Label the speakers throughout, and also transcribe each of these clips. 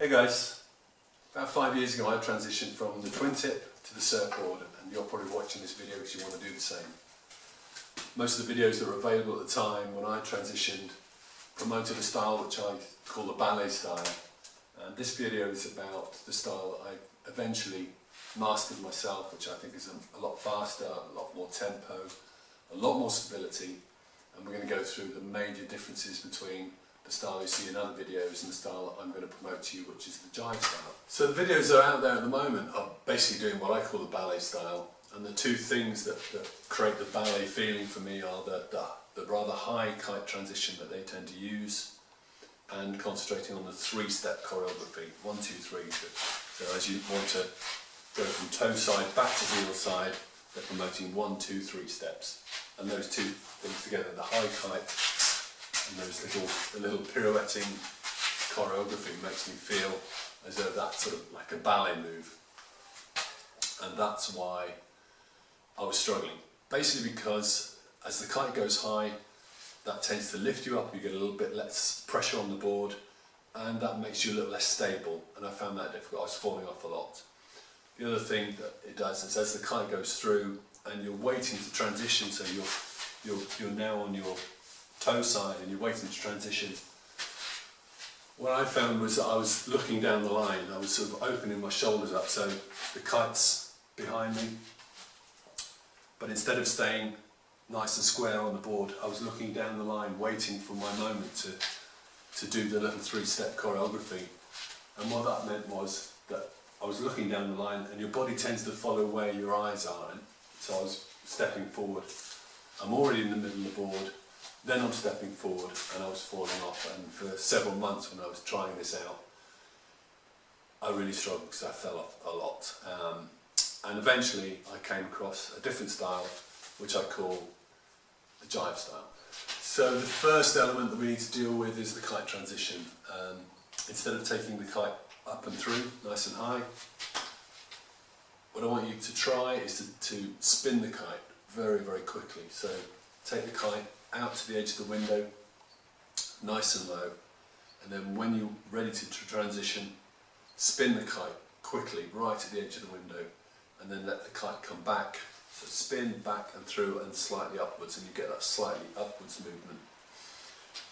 Speaker 1: Hey guys, about 5 years ago I transitioned from the twin tip to the surfboard, and you're probably watching this video because you want to do the same. Most of the videos that were available at the time when I transitioned promoted a style which I call the ballet style, and this video is about the style that I eventually mastered myself, which I think is a lot faster, a lot more tempo, a lot more stability, and we're going to go through the major differences between the style you see in other videos and the style that I'm going to promote to you, which is the jive style. So the videos that are out there at the moment are basically doing what I call the ballet style, and the two things that create the ballet feeling for me are the rather high kite transition that they tend to use, and concentrating on the three-step choreography, 1, 2, 3. So as you want to go from toe side back to heel side, they're promoting 1, 2, 3 steps, and those two things together, the high kite and those little pirouetting choreography, makes me feel as though that's sort of like a ballet move, and that's why I was struggling. Basically because as the kite goes high, that tends to lift you up, you get a little bit less pressure on the board, and that makes you a little less stable, and I found that difficult. I was falling off a lot. The other thing that it does is as the kite goes through and you're waiting to transition, so you're now on your toe side and you're waiting to transition, what I found was that I was looking down the line. I was sort of opening my shoulders up so the kite's behind me, but instead of staying nice and square on the board, I was looking down the line waiting for my moment to do the little three-step choreography. And what that meant was that I was looking down the line, and your body tends to follow where your eyes are, and so I was stepping forward. I'm already in the middle of the board, then I'm stepping forward, and I was falling off, and for several months when I was trying this out, I really struggled because I fell off a lot. And eventually I came across a different style, which I call the jive style. So the first element that we need to deal with is the kite transition. Instead of taking the kite up and through, nice and high, what I want you to try is to spin the kite very, very quickly. So take the kite out to the edge of the window, nice and low, and then when you're ready to transition, spin the kite quickly right to the edge of the window, and then let the kite come back. So spin back and through and slightly upwards, and you get that slightly upwards movement.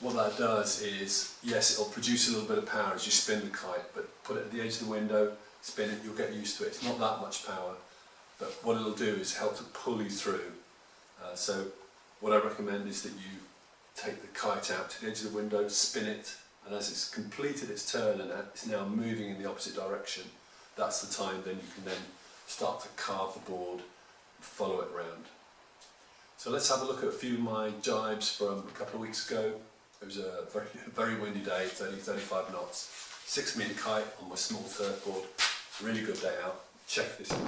Speaker 1: What that does is, yes, it'll produce a little bit of power as you spin the kite, but put it at the edge of the window, spin it, you'll get used to it. It's not that much power, but what it'll do is help to pull you through. So what I recommend is that you take the kite out to the edge of the window, spin it, and as it's completed its turn and it's now moving in the opposite direction, that's the time then you can then start to carve the board and follow it round. So let's have a look at a few of my jibes from a couple of weeks ago. It was a very windy day, 30-35 knots, 6 metre kite on my small surfboard, really good day out. Check this out.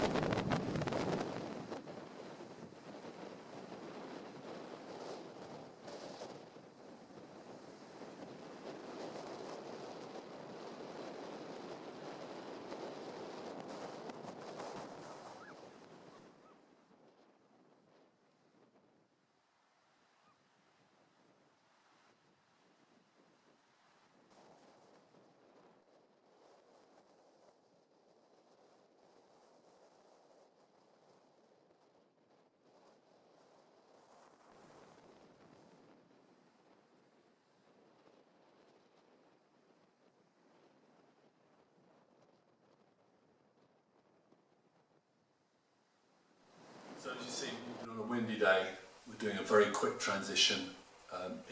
Speaker 1: So as you see, even on a windy day, we're doing a very quick transition.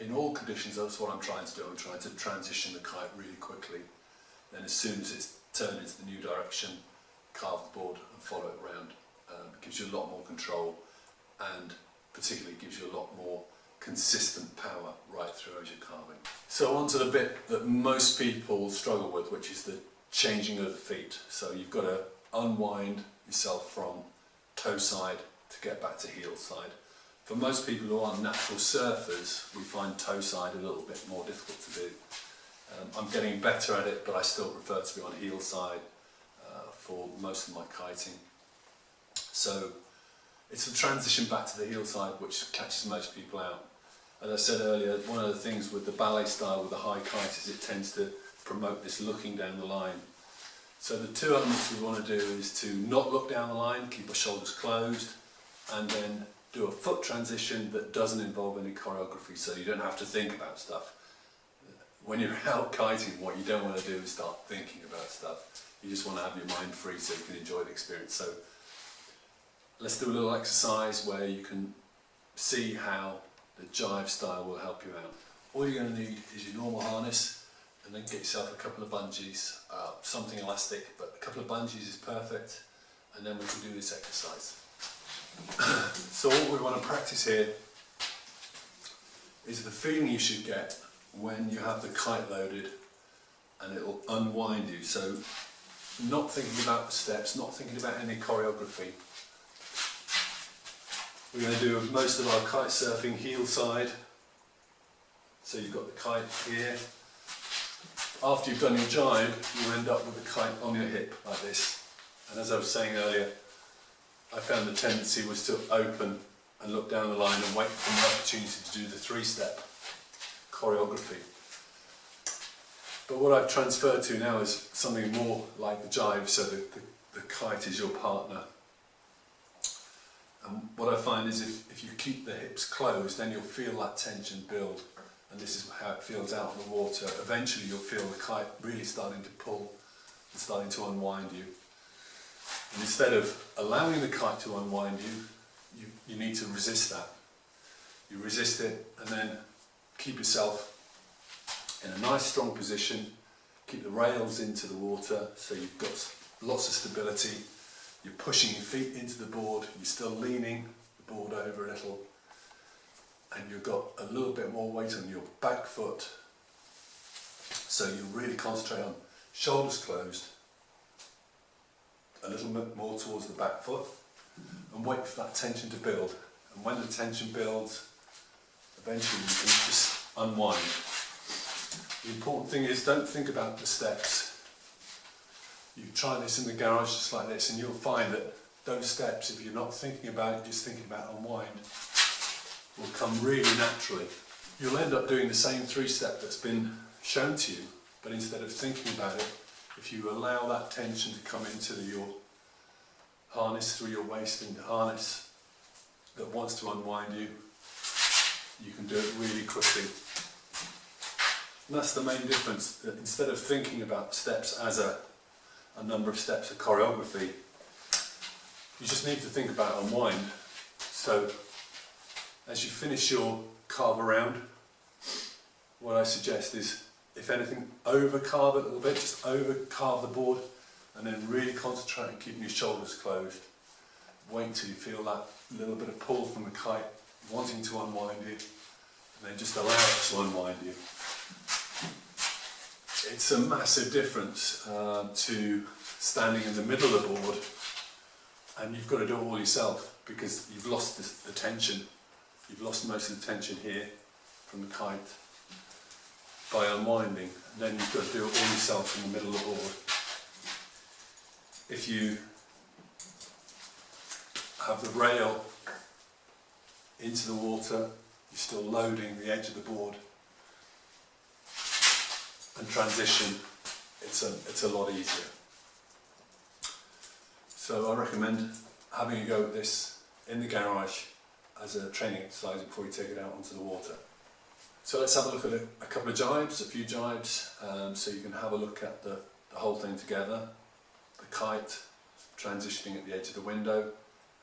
Speaker 1: In all conditions, that's what I'm trying to do. I'm trying to transition the kite really quickly. Then as soon as it's turned into the new direction, carve the board and follow it around. It gives you a lot more control, and particularly gives you a lot more consistent power right through as you're carving. So on to the bit that most people struggle with, which is the changing of the feet. So you've got to unwind yourself from toe side to get back to heel side. For most people who are natural surfers, we find toe side a little bit more difficult to do. I'm getting better at it, but I still prefer to be on heel side for most of my kiting. So it's the transition back to the heel side which catches most people out. As I said earlier, one of the things with the ballet style with the high kite is it tends to promote this looking down the line. So the two elements we want to do is to not look down the line, keep our shoulders closed, and then do a foot transition that doesn't involve any choreography, so you don't have to think about stuff. When you're out kiting, what you don't want to do is start thinking about stuff. You just want to have your mind free so you can enjoy the experience. So let's do a little exercise where you can see how the jive style will help you out. All you're going to need is your normal harness, and then get yourself a couple of bungees, something elastic, but a couple of bungees is perfect, and then we can do this exercise. So what we want to practice here is the feeling you should get when you have the kite loaded and it will unwind you. So not thinking about the steps, not thinking about any choreography. We're going to do most of our kite surfing heel side. So you've got the kite here. After you've done your jibe, you end up with the kite on your hip like this. And as I was saying earlier, I found the tendency was to open and look down the line and wait for the opportunity to do the three-step choreography. But what I've transferred to now is something more like the jive, so the kite is your partner. And what I find is if you keep the hips closed, then you'll feel that tension build. And this is how it feels out in the water. Eventually you'll feel the kite really starting to pull and starting to unwind you. And instead of allowing the kite to unwind you, you need to resist that. You resist it and then keep yourself in a nice strong position. Keep the rails into the water so you've got lots of stability. You're pushing your feet into the board, you're still leaning the board over a little, and you've got a little bit more weight on your back foot. So you really concentrate on shoulders closed, a little bit more towards the back foot, and wait for that tension to build. And when the tension builds, eventually you can just unwind. The important thing is, don't think about the steps. You try this in the garage just like this, and you'll find that those steps, if you're not thinking about it, just thinking about unwind, will come really naturally. You'll end up doing the same three-step that's been shown to you, but instead of thinking about it, if you allow that tension to come into your harness, through your waist into harness that wants to unwind you, you can do it really quickly. And that's the main difference, that instead of thinking about steps as a number of steps of choreography, you just need to think about unwind. So as you finish your carve around, what I suggest is, if anything, over carve it a little bit, just over carve the board, and then really concentrate on keeping your shoulders closed. Wait till you feel that little bit of pull from the kite wanting to unwind you, and then just allow it to unwind you. It's a massive difference to standing in the middle of the board, and you've got to do it all yourself because you've lost the tension. You've lost most of the tension here from the kite by unwinding, and then you've got to do it all yourself in the middle of the board. If you have the rail into the water, you're still loading the edge of the board, and transition, it's a lot easier. So I recommend having a go at this in the garage as a training exercise before you take it out onto the water. So let's have a look at a couple of jibes, a few jibes, so you can have a look at the whole thing together. The kite, transitioning at the edge of the window,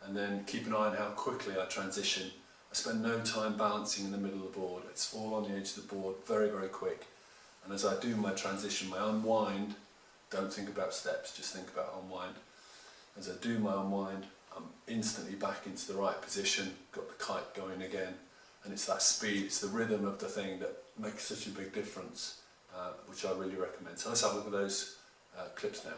Speaker 1: and then keep an eye on how quickly I transition. I spend no time balancing in the middle of the board, it's all on the edge of the board, very, very quick. And as I do my transition, my unwind, don't think about steps, just think about unwind. As I do my unwind, I'm instantly back into the right position, got the kite going again, and it's that speed, it's the rhythm of the thing that makes such a big difference, which I really recommend. So let's have a look at those clips now.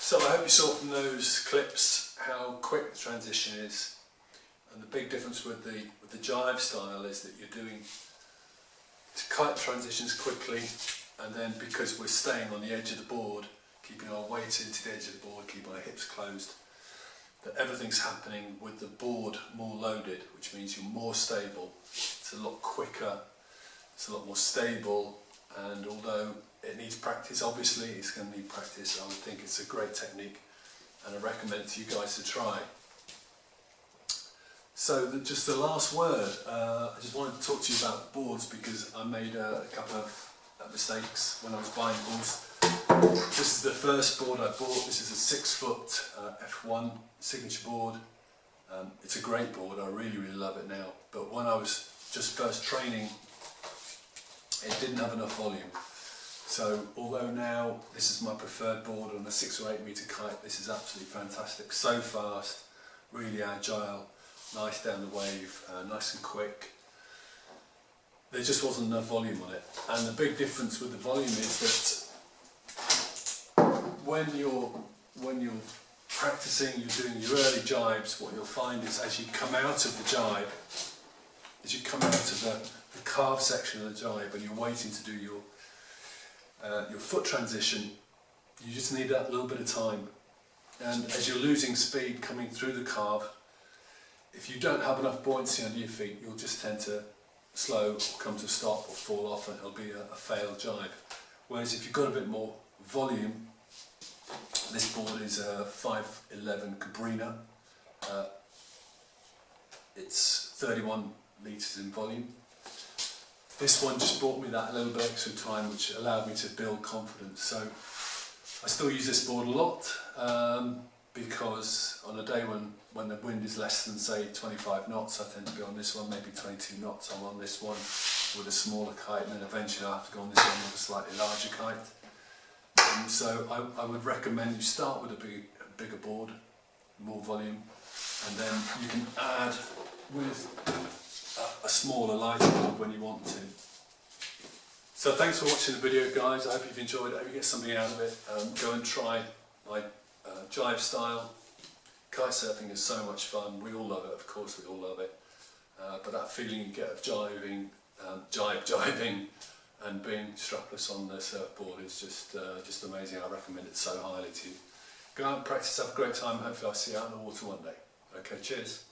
Speaker 1: So I hope you saw from those clips how quick the transition is, and the big difference with the jive style is that you're doing kite transitions quickly, and then because we're staying on the edge of the board, keeping our weight into the edge of the board, keeping our hips closed, that everything's happening with the board more loaded, which means you're more stable. It's a lot quicker, it's a lot more stable, and although it needs practice, obviously it's going to need practice, I would think it's a great technique and I recommend it to you guys to try. So just the last word, I just wanted to talk to you about boards because I made a couple of mistakes when I was buying boards. This is the first board I bought. This is a 6 foot F1 signature board. It's a great board, I really love it now, but when I was just first training it didn't have enough volume. So although now this is my preferred board on a 6 or 8 metre kite, this is absolutely fantastic. So fast, really agile, nice down the wave, nice and quick. There just wasn't enough volume on it, and the big difference with the volume is that when you're practicing, you're doing your early jibes, what you'll find is as you come out of the jibe, as you come out of the carve section of the jibe and you're waiting to do your foot transition, you just need that little bit of time. And as you're losing speed coming through the carve, if you don't have enough buoyancy under your feet, you'll just tend to slow or come to a stop or fall off, and it'll be a failed jibe. Whereas if you've got a bit more volume, this board is a 511 Cabrina. It's 31 litres in volume. This one just brought me that little bit extra time, which allowed me to build confidence. So I still use this board a lot because on a day when the wind is less than say 25 knots, I tend to be on this one, maybe 22 knots, I'm on this one with a smaller kite, and then eventually I have to go on this one with a slightly larger kite. So I would recommend you start with a bigger board, more volume, and then you can add with a smaller, lighter board when you want to. So thanks for watching the video, guys. I hope you've enjoyed it. I hope you get something out of it. Go and try my jive style. Kitesurfing is so much fun. We all love it, of course we all love it. But that feeling you get of jiving, jiving and being strapless on the surfboard is just amazing. I recommend it so highly to you. Go out and practice, have a great time. Hopefully I'll see you out in the water one day. Okay, cheers.